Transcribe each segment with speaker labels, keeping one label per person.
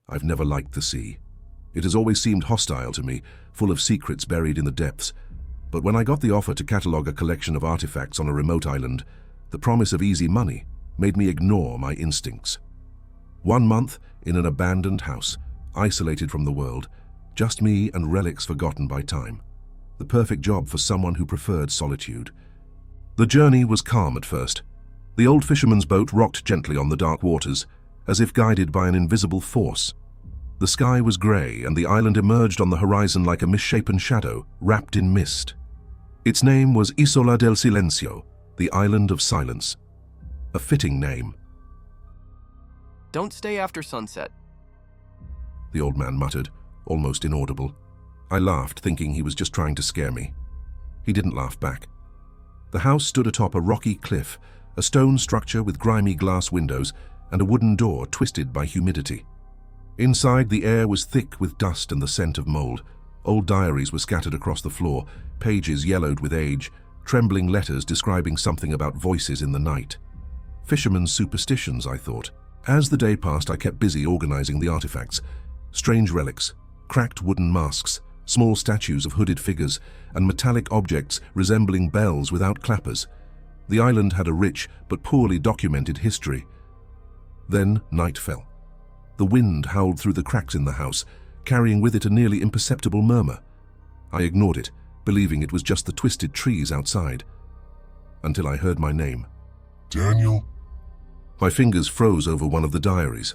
Speaker 1: I've never liked the sea. It has always seemed hostile to me, full of secrets buried in the depths. But when I got the offer to catalogue a collection of artifacts on a remote island, the promise of easy money made me ignore my instincts. 1 month in an abandoned house, isolated from the world, just me and relics forgotten by time. The perfect job for someone who preferred solitude. The journey was calm at first. The old fisherman's boat rocked gently on the dark waters, as if guided by an invisible force. The sky was grey, and the island emerged on the horizon like a misshapen shadow, wrapped in mist. Its name was Isola del Silencio, the Island of Silence. A fitting name.
Speaker 2: Don't stay after sunset,
Speaker 1: the old man muttered, almost inaudible. I laughed, thinking he was just trying to scare me. He didn't laugh back. The house stood atop a rocky cliff, a stone structure with grimy glass windows and a wooden door twisted by humidity. Inside, the air was thick with dust and the scent of mold. Old diaries were scattered across the floor, pages yellowed with age, trembling letters describing something about voices in the night. Fishermen's superstitions, I thought. As the day passed, I kept busy organizing the artifacts. Strange relics, cracked wooden masks, small statues of hooded figures, and metallic objects resembling bells without clappers. The island had a rich but poorly documented history. Then night fell. The wind howled through the cracks in the house, carrying with it a nearly imperceptible murmur. I ignored it, believing it was just the twisted trees outside. Until I heard my name.
Speaker 3: Daniel?
Speaker 1: My fingers froze over one of the diaries.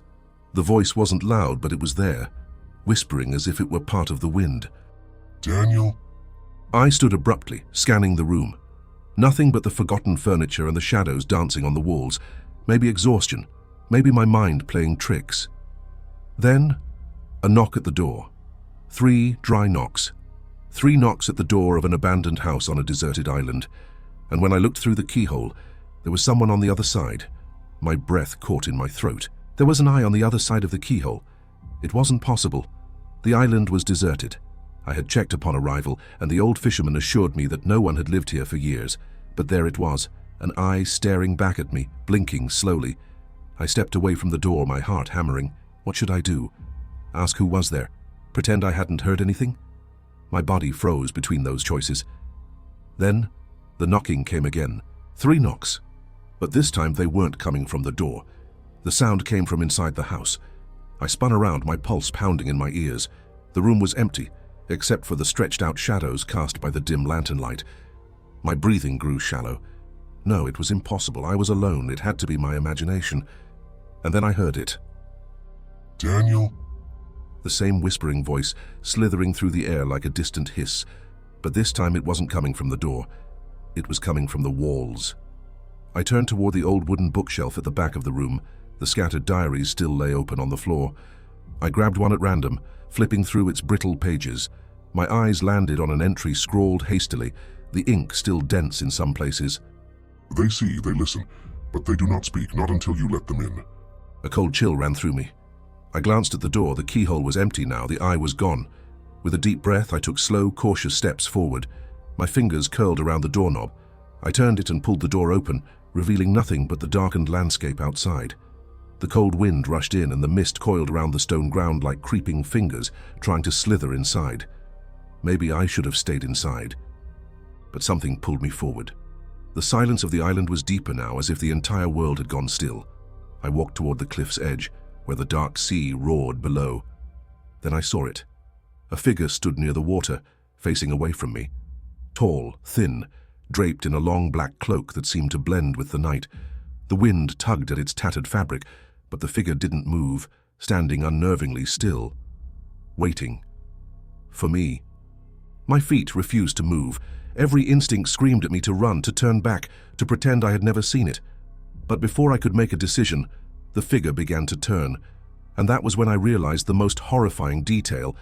Speaker 1: The voice wasn't loud, but it was there, whispering as if it were part of the wind.
Speaker 3: Daniel?
Speaker 1: I stood abruptly, scanning the room. Nothing but the forgotten furniture and the shadows dancing on the walls. Maybe exhaustion, maybe my mind playing tricks. Then, a knock at the door. 3 dry knocks. 3 knocks at the door of an abandoned house on a deserted island. And when I looked through the keyhole, there was someone on the other side. My breath caught in my throat. There was an eye on the other side of the keyhole. It wasn't possible. The island was deserted. I had checked upon arrival, and the old fisherman assured me that no one had lived here for years. But there it was, an eye staring back at me, blinking slowly. I stepped away from the door, my heart hammering. What should I do? Ask who was there? Pretend I hadn't heard anything? My body froze between those choices. Then, the knocking came again. 3 knocks. But this time they weren't coming from the door. The sound came from inside the house. I spun around, my pulse pounding in my ears. The room was empty, except for the stretched-out shadows cast by the dim lantern light. My breathing grew shallow. No, it was impossible. I was alone. It had to be my imagination. And then I heard it.
Speaker 3: Daniel?
Speaker 1: The same whispering voice, slithering through the air like a distant hiss. But this time it wasn't coming from the door. It was coming from the walls. I turned toward the old wooden bookshelf at the back of the room. The scattered diaries still lay open on the floor. I grabbed one at random, flipping through its brittle pages. My eyes landed on an entry scrawled hastily, the ink still dense in some places.
Speaker 3: They see, they listen, but they do not speak, not until you let them in.
Speaker 1: A cold chill ran through me. I glanced at the door. The keyhole was empty now. The eye was gone. With a deep breath, I took slow, cautious steps forward. My fingers curled around the doorknob. I turned it and pulled the door open, revealing nothing but the darkened landscape outside. The cold wind rushed in, and the mist coiled around the stone ground like creeping fingers trying to slither inside. Maybe I should have stayed inside. But something pulled me forward. The silence of the island was deeper now, as if the entire world had gone still. I walked toward the cliff's edge, where the dark sea roared below. Then I saw it. A figure stood near the water, facing away from me. Tall, thin, draped in a long black cloak that seemed to blend with the night. The wind tugged at its tattered fabric, but the figure didn't move, standing unnervingly still, waiting. For me. My feet refused to move. Every instinct screamed at me to run, to turn back, to pretend I had never seen it. But before I could make a decision, the figure began to turn, and that was when I realized the most horrifying detail.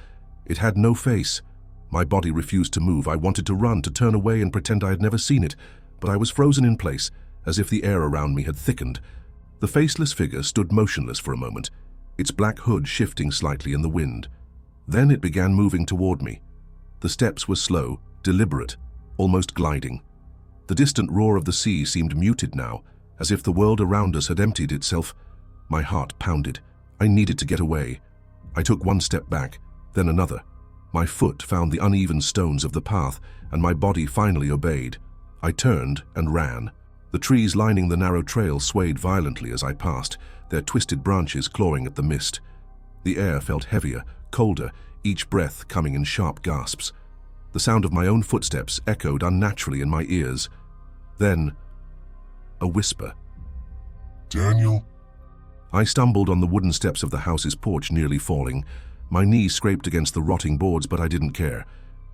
Speaker 1: It had no face. My body refused to move. I wanted to run, to turn away and pretend I had never seen it, but I was frozen in place, as if the air around me had thickened. The faceless figure stood motionless for a moment, its black hood shifting slightly in the wind. Then it began moving toward me. The steps were slow, deliberate, almost gliding. The distant roar of the sea seemed muted now, as if the world around us had emptied itself. My heart pounded. I needed to get away. I took one step back, then another. My foot found the uneven stones of the path, and my body finally obeyed. I turned and ran. The trees lining the narrow trail swayed violently as I passed, their twisted branches clawing at the mist. The air felt heavier, colder, each breath coming in sharp gasps. The sound of my own footsteps echoed unnaturally in my ears. Then, a whisper.
Speaker 3: Daniel?
Speaker 1: I stumbled on the wooden steps of the house's porch, nearly falling. My knee scraped against the rotting boards, but I didn't care.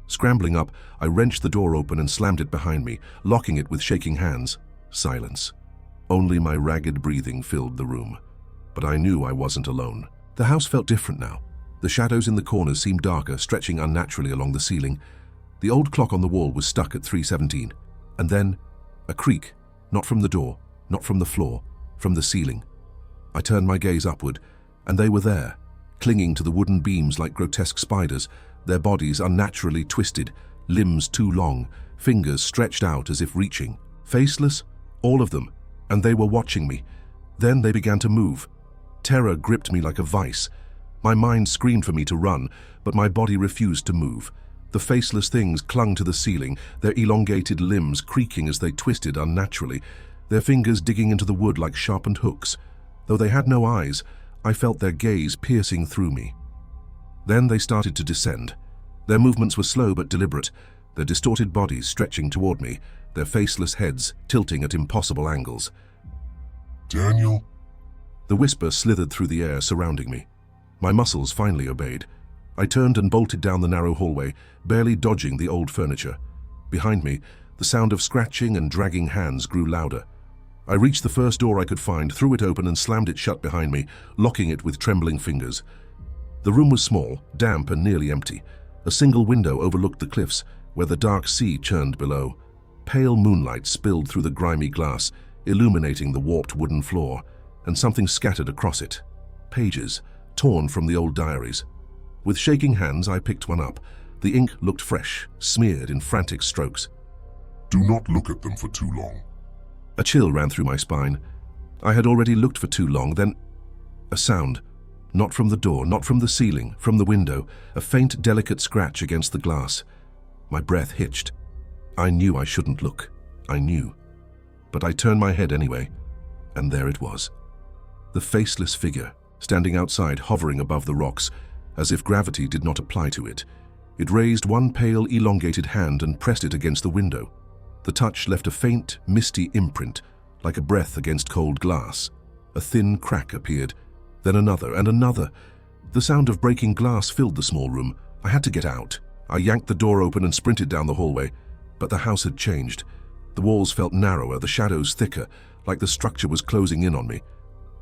Speaker 1: Scrambling up, I wrenched the door open and slammed it behind me, locking it with shaking hands. Silence. Only my ragged breathing filled the room. But I knew I wasn't alone. The house felt different now. The shadows in the corners seemed darker, stretching unnaturally along the ceiling. The old clock on the wall was stuck at 3:17. And then, a creak, not from the door, not from the floor, from the ceiling. I turned my gaze upward, and they were there, clinging to the wooden beams like grotesque spiders, their bodies unnaturally twisted, limbs too long, fingers stretched out as if reaching. Faceless, all of them, and they were watching me. Then they began to move. Terror gripped me like a vice. My mind screamed for me to run, but my body refused to move. The faceless things clung to the ceiling, their elongated limbs creaking as they twisted unnaturally, their fingers digging into the wood like sharpened hooks. Though they had no eyes, I felt their gaze piercing through me. Then they started to descend. Their movements were slow but deliberate, their distorted bodies stretching toward me, their faceless heads tilting at impossible angles.
Speaker 3: Daniel?
Speaker 1: The whisper slithered through the air surrounding me. My muscles finally obeyed. I turned and bolted down the narrow hallway, barely dodging the old furniture. Behind me, the sound of scratching and dragging hands grew louder. I reached the first door I could find, threw it open and slammed it shut behind me, locking it with trembling fingers. The room was small, damp and nearly empty. A single window overlooked the cliffs, where the dark sea churned below. Pale moonlight spilled through the grimy glass, illuminating the warped wooden floor, and something scattered across it. Pages, torn from the old diaries. With shaking hands, I picked one up. The ink looked fresh, smeared in frantic strokes.
Speaker 3: Do not look at them for too long.
Speaker 1: A chill ran through my spine. I had already looked for too long, then a sound. Not from the door, not from the ceiling, from the window, a faint, delicate scratch against the glass. My breath hitched. I knew I shouldn't look. I knew. But I turned my head anyway, and there it was. The faceless figure, standing outside, hovering above the rocks, as if gravity did not apply to it. It raised one pale, elongated hand and pressed it against the window. The touch left a faint, misty imprint, like a breath against cold glass. A thin crack appeared, then another and another. The sound of breaking glass filled the small room. I had to get out. I yanked the door open and sprinted down the hallway, but the house had changed. The walls felt narrower, the shadows thicker, like the structure was closing in on me.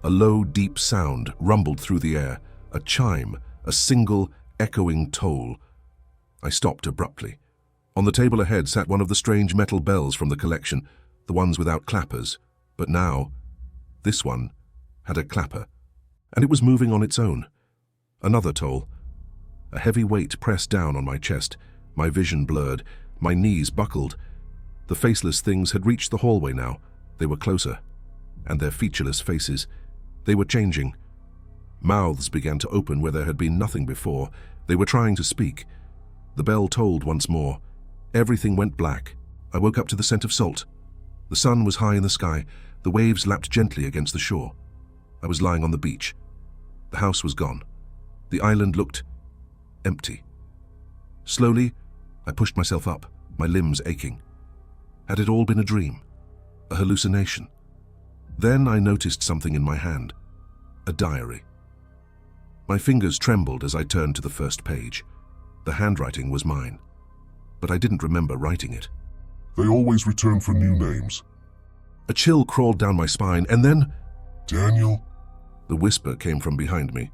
Speaker 1: A low, deep sound rumbled through the air, a chime, a single, echoing toll. I stopped abruptly. On the table ahead sat one of the strange metal bells from the collection, the ones without clappers. But now, this one had a clapper, and it was moving on its own. Another toll. A heavy weight pressed down on my chest, my vision blurred, my knees buckled. The faceless things had reached the hallway now. They were closer, and their featureless faces, they were changing. Mouths began to open where there had been nothing before. They were trying to speak. The bell tolled once more. Everything went black. I woke up to the scent of salt. The sun was high in the sky. The waves lapped gently against the shore. I was lying on the beach. The house was gone. The island looked empty. Slowly, I pushed myself up, my limbs aching. Had it all been a dream? A hallucination? Then I noticed something in my hand. A diary. My fingers trembled as I turned to the first page. The handwriting was mine, but I didn't remember writing it.
Speaker 3: They always return for new names.
Speaker 1: A chill crawled down my spine, and then...
Speaker 3: Daniel?
Speaker 1: The whisper came from behind me.